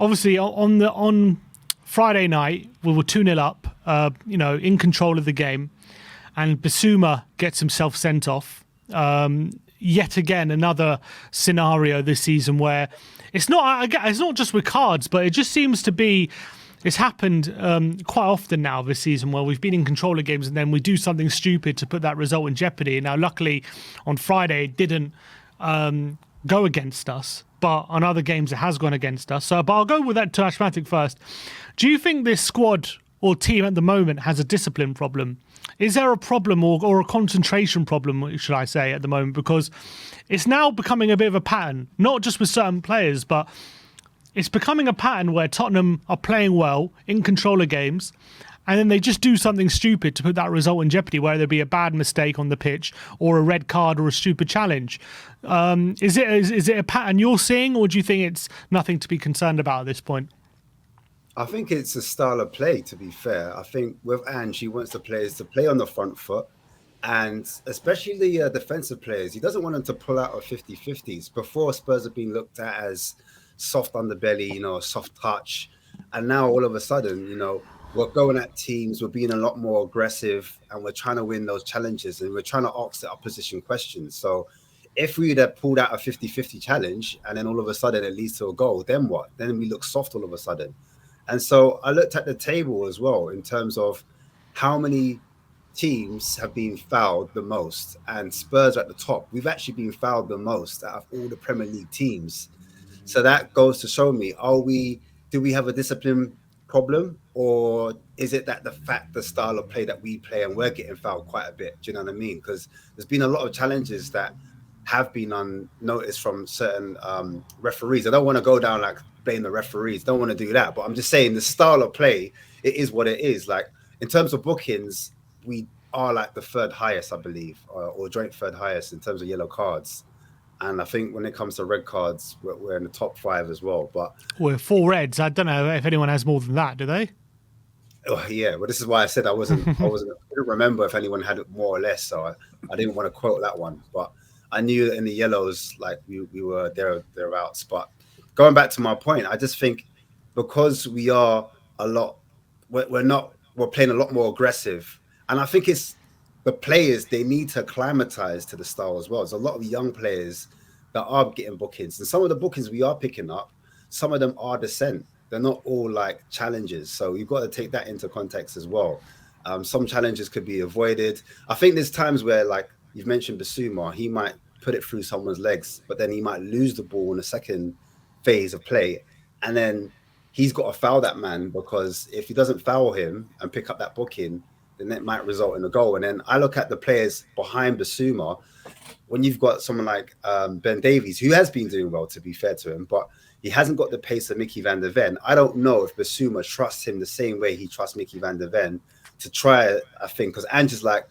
obviously on Friday night we were 2-0 up, in control of the game, and Bissouma gets himself sent off. Yet again, another scenario this season where it's not just with cards, but it just seems to be. It's happened quite often now this season where we've been in control of games and then we do something stupid to put that result in jeopardy. Now, luckily, on Friday, it didn't go against us, but on other games, it has gone against us. But I'll go with that to Ashmatic first. Do you think this squad or team at the moment has a discipline problem? Is there a problem or a concentration problem, should I say, at the moment? Because it's now becoming a bit of a pattern, not just with certain players, but it's becoming a pattern where Tottenham are playing well in control of games, and then they just do something stupid to put that result in jeopardy, whether there be a bad mistake on the pitch or a red card or a stupid challenge. Is it a pattern you're seeing, or do you think it's nothing to be concerned about at this point? I think it's a style of play, to be fair. I think with Ange, he wants the players to play on the front foot, and especially the defensive players. He doesn't want them to pull out of 50-50s. Before, Spurs have been looked at as soft underbelly, soft touch. And now all of a sudden, we're going at teams, we're being a lot more aggressive, and we're trying to win those challenges, and we're trying to ask the opposition questions. So if we'd have pulled out a 50-50 challenge and then all of a sudden it leads to a goal, then what? Then we look soft all of a sudden. And so I looked at the table as well in terms of how many teams have been fouled the most, and Spurs are at the top. We've actually been fouled the most out of all the Premier League teams. So that goes to show me, do we have a discipline problem, or is it that the style of play that we play and we're getting fouled quite a bit? Do you know what I mean? Because there's been a lot of challenges that have been unnoticed from certain referees. I don't want to go down like blame the referees. Don't want to do that. But I'm just saying the style of play, it is what it is. Like in terms of bookings, we are like the third highest, I believe, or joint third highest in terms of yellow cards. And I think when it comes to red cards, we're in the top 5 as well. But we're 4 reds. I don't know if anyone has more than that, do they? Oh, yeah. Well, this is why I said I couldn't remember if anyone had it more or less. So I didn't want to quote that one. But I knew that in the yellows, like we were thereabouts. But going back to my point, I just think because we are we're playing a lot more aggressive. And I think it's the players, they need to acclimatize to the style as well. There's a lot of young players that are getting bookings. And some of the bookings we are picking up, some of them are descent. They're not all like challenges. So you've got to take that into context as well. Some challenges could be avoided. I think there's times where, like you've mentioned Bissouma, he might put it through someone's legs, but then he might lose the ball in the second phase of play. And then he's got to foul that man, because if he doesn't foul him and pick up that booking, then it might result in a goal. And then I look at the players behind Bissouma. When you've got someone like Ben Davies, who has been doing well, to be fair to him, but he hasn't got the pace of Mickey van der Ven. I don't know if Bissouma trusts him the same way he trusts Mickey van der Ven to try a thing. Because Ange is like,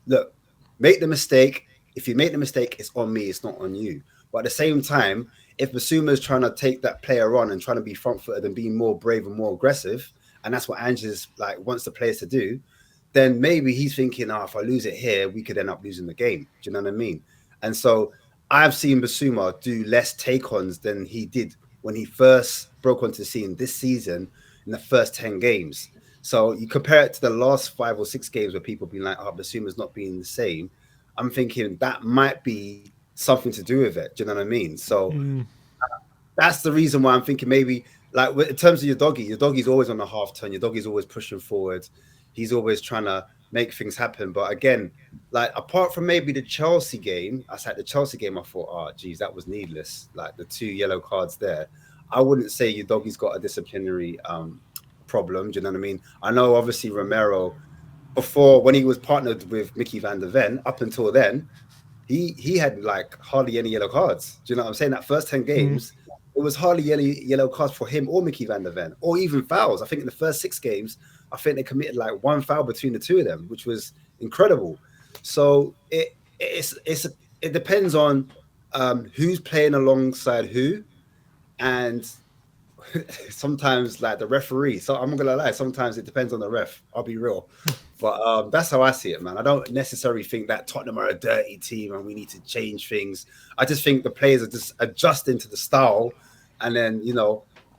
look, make the mistake. If you make the mistake, it's on me, it's not on you. But at the same time, if Bissouma is trying to take that player on and trying to be front-footed and be more brave and more aggressive, and that's what Ange is like wants the players to do, then maybe he's thinking, if I lose it here, we could end up losing the game. Do you know what I mean? And so I've seen Bissouma do less take-ons than he did when he first broke onto the scene this season in the first 10 games. So you compare it to the last 5 or 6 games where people have been like, Bissouma's not being the same. I'm thinking that might be something to do with it. Do you know what I mean? So that's the reason why I'm thinking maybe, like in terms of your doggy's always on the half turn. Your doggy's always pushing forward. He's always trying to make things happen. But again, like apart from maybe the Chelsea game, I thought, geez, that was needless. Like the 2 yellow cards there. I wouldn't say your doggy's got a disciplinary problem. Do you know what I mean? I know obviously Romero, before when he was partnered with Mickey van der Ven, up until then, he had like hardly any yellow cards. Do you know what I'm saying? That first 10 games, it was hardly yellow cards for him or Mickey van der Ven, or even fouls. I think in the first 6 games, I think they committed like 1 foul between the 2 of them, which was incredible. So it depends on who's playing alongside who, and sometimes like the referee. So I'm not gonna lie, sometimes it depends on the ref. I'll be real, but that's how I see it, man. I don't necessarily think that Tottenham are a dirty team and we need to change things. I just think the players are just adjusting to the style, and then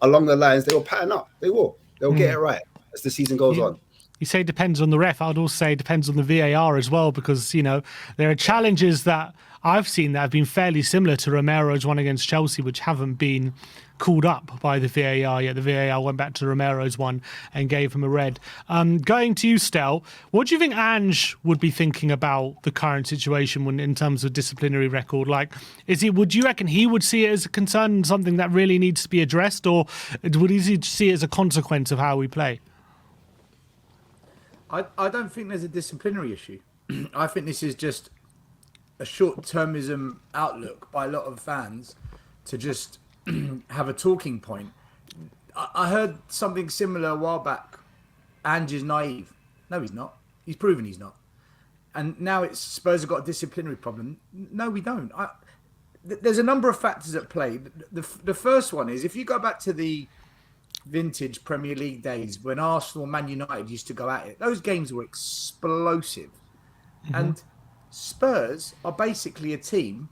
along the lines, they will pattern up. They will. They'll get it right as the season goes on. You say it depends on the ref. I'd also say it depends on the VAR as well, because, you know, there are challenges that I've seen that have been fairly similar to Romero's one against Chelsea, which haven't been called up by the VAR yet. The VAR went back to Romero's one and gave him a red. Going to you, Stel, what do you think Ange would be thinking about the current situation when, in terms of disciplinary record? Like, would you reckon he would see it as a concern and something that really needs to be addressed, or would he see it as a consequence of how we play? I don't think there's a disciplinary issue. I think this is just a short-termism outlook by a lot of fans to just have a talking point. I heard something similar a while back. Ange is naive. No, he's not. He's proven he's not. And now it's Spurs have got a disciplinary problem. No, we don't. There's a number of factors at play. The first one is, if you go back to the vintage Premier League days when Arsenal and Man United used to go at it, those games were explosive. And Spurs are basically a team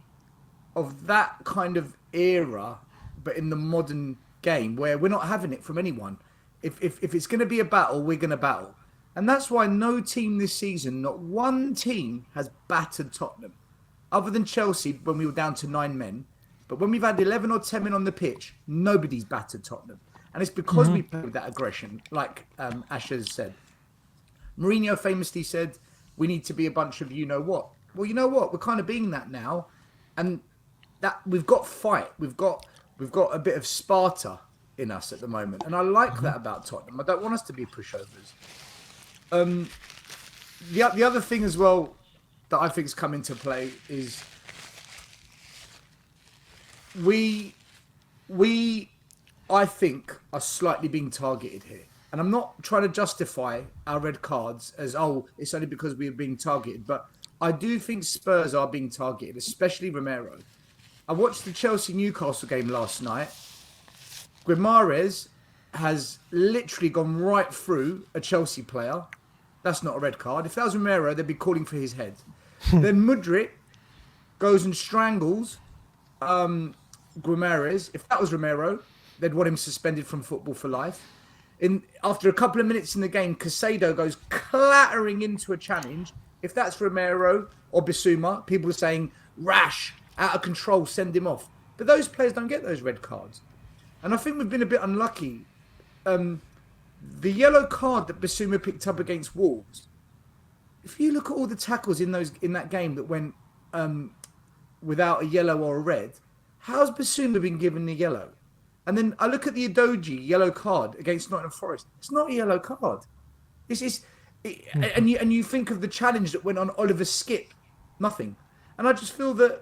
of that kind of era, but in the modern game, where we're not having it from anyone. If it's going to be a battle, we're going to battle. And that's why no team this season, not one team, has battered Tottenham, other than Chelsea when we were down to 9 men. But when we've had 11 or 10 men on the pitch, nobody's battered Tottenham. And it's because we play with that aggression, like Ash has said. Mourinho famously said, we need to be a bunch of you-know-what. Well, you know what? We're kind of being that now. And that we've got fight. We've got a bit of Sparta in us at the moment. And I like that about Tottenham. I don't want us to be pushovers. The other thing as well that I think has come into play is we I think, are slightly being targeted here. And I'm not trying to justify our red cards as, it's only because we are being targeted. But I do think Spurs are being targeted, especially Romero. I watched the Chelsea-Newcastle game last night. Guimaraes has literally gone right through a Chelsea player. That's not a red card. If that was Romero, they'd be calling for his head. Then Mudryk goes and strangles Guimaraes. If that was Romero, they'd want him suspended from football for life. After a couple of minutes in the game, Caicedo goes clattering into a challenge. If that's Romero or Bissouma, people are saying, rash, out of control, send him off. But those players don't get those red cards. And I think we've been a bit unlucky. The yellow card that Bissouma picked up against Wolves, if you look at all the tackles in that game that went without a yellow or a red, how's Bissouma been given the yellow? And then I look at the Udogie yellow card against Nottingham Forest. It's not a yellow card. And you think of the challenge that went on Oliver Skip, nothing. And I just feel that,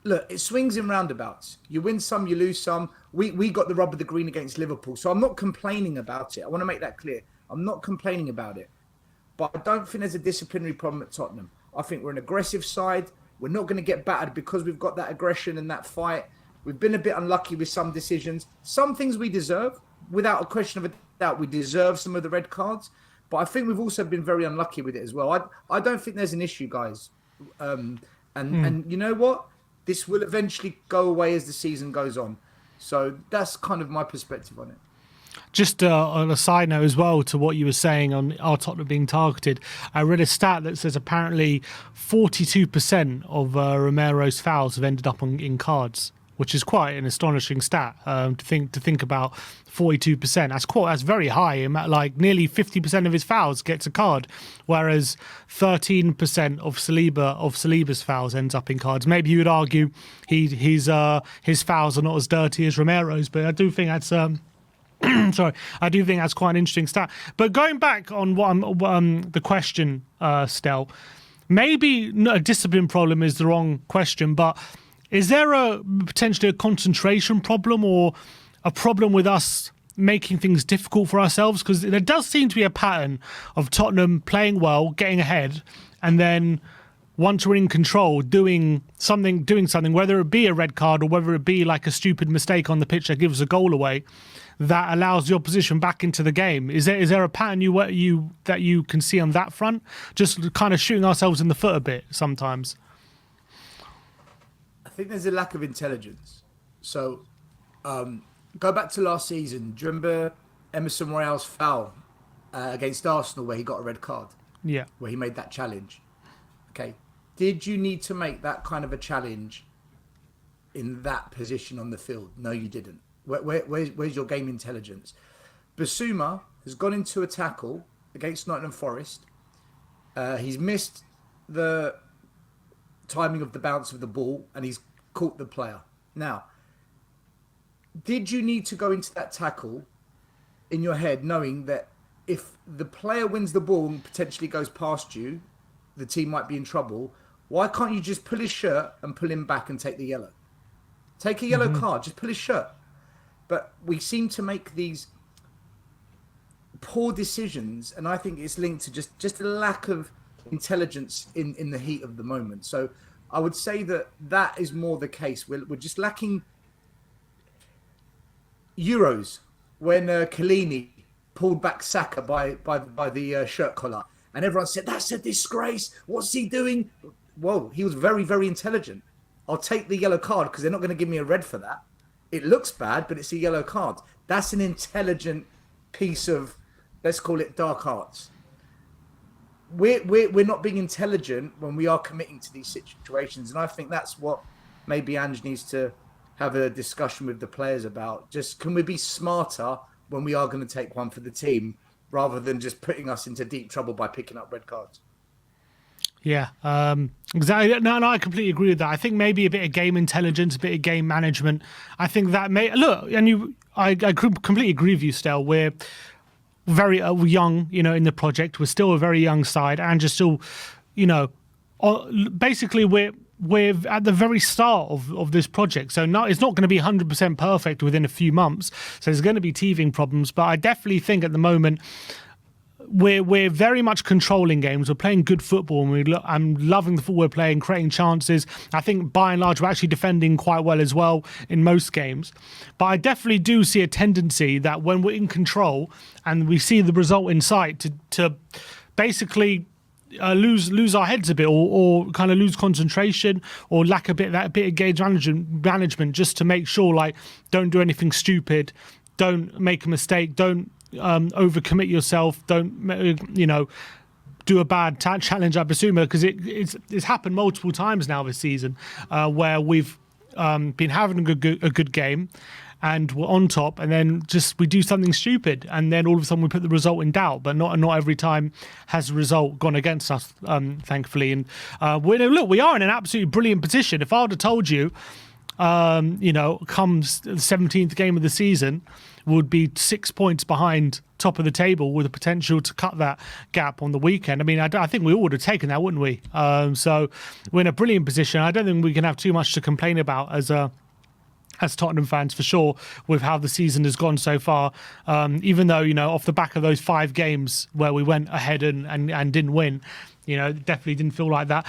look, it swings in roundabouts. You win some, you lose some. We got the rub of the green against Liverpool. So I'm not complaining about it. I want to make that clear. I'm not complaining about it. But I don't think there's a disciplinary problem at Tottenham. I think we're an aggressive side. We're not going to get battered because we've got that aggression and that fight. We've been a bit unlucky with some decisions. Some things we deserve, without a question of a doubt. We deserve some of the red cards. But I think we've also been very unlucky with it as well. I don't think there's an issue, guys. And you know what? This will eventually go away as the season goes on. So that's kind of my perspective on it. Just on a side note as well to what you were saying on our Tottenham being targeted, I read a stat that says apparently 42% of Romero's fouls have ended up in cards, which is quite an astonishing stat to think about. 42%. That's very high. Like nearly 50% of his fouls gets a card, whereas 13% of Saliba's fouls ends up in cards. Maybe you would argue his fouls are not as dirty as Romero's, but I do think that's I do think that's quite an interesting stat. But going back on the question, Stel, maybe a discipline problem is the wrong question, but is there potentially a concentration problem or a problem with us making things difficult for ourselves? Because there does seem to be a pattern of Tottenham playing well, getting ahead, and then once we're in control, doing something, whether it be a red card or whether it be like a stupid mistake on the pitch that gives a goal away, that allows the opposition back into the game. Is there a pattern that you can see on that front? Just kind of shooting ourselves in the foot a bit sometimes. I think there's a lack of intelligence. So Go back to last season. Do you remember Emerson Royale's foul against Arsenal where he got a red card? Yeah. Where he made that challenge. Okay. Did you need to make that kind of a challenge in that position on the field? No, you didn't. Where's your game intelligence? Basuma has gone into a tackle against Nottingham Forest. He's missed the timing of the bounce of the ball and he's caught the player. Now, did you need to go into that tackle in your head knowing that if the player wins the ball and potentially goes past you, the team might be in trouble? Why can't you just pull his shirt and pull him back and take the yellow? Take a yellow card, just pull his shirt. But we seem to make these poor decisions, and I think it's linked to just a lack of intelligence in the heat of the moment. So I would say that is more the case. We're just lacking Euros when Chiellini pulled back Saka by the shirt collar, and everyone said, that's a disgrace. What's he doing? Whoa, he was very, very intelligent. I'll take the yellow card because they're not going to give me a red for that. It looks bad, but it's a yellow card. That's an intelligent piece of, let's call it, dark arts. We're not being intelligent when we are committing to these situations, and I think that's what maybe Ange needs to have a discussion with the players about. Just, can we be smarter when we are going to take one for the team rather than just putting us into deep trouble by picking up red cards? Yeah, exactly. No, I completely agree with that. I think maybe a bit of game intelligence, a bit of game management. I think that may look, and I completely agree with you, Stel. We're very young, in the project. We're still a very young side, and just still, basically we're at the very start of this project. So it's not going to be 100% perfect within a few months. So there's going to be teething problems, but I definitely think at the moment, we're very much controlling games. We're playing good football, and I'm loving the football we're playing, creating chances. I think by and large we're actually defending quite well as well in most games. But I definitely do see a tendency that when we're in control and we see the result in sight, to basically lose our heads a bit, or kind of lose concentration, or lack that bit of gauge management, just to make sure, don't do anything stupid, don't make a mistake, don't overcommit yourself, don't do a bad challenge at Basuma, because it's happened multiple times now this season where we've been having a good game and we're on top, and then we do something stupid, and then all of a sudden we put the result in doubt. But not every time has the result gone against us, thankfully. And we are in an absolutely brilliant position. If I would have told you, comes the 17th game of the season, would be 6 points behind top of the table with the potential to cut that gap on the weekend. I mean, I think we all would have taken that, wouldn't we? So we're in a brilliant position. I don't think we can have too much to complain about as Tottenham fans, for sure, with how the season has gone so far. Even though, off the back of those 5 games where we went ahead and didn't win, it definitely didn't feel like that.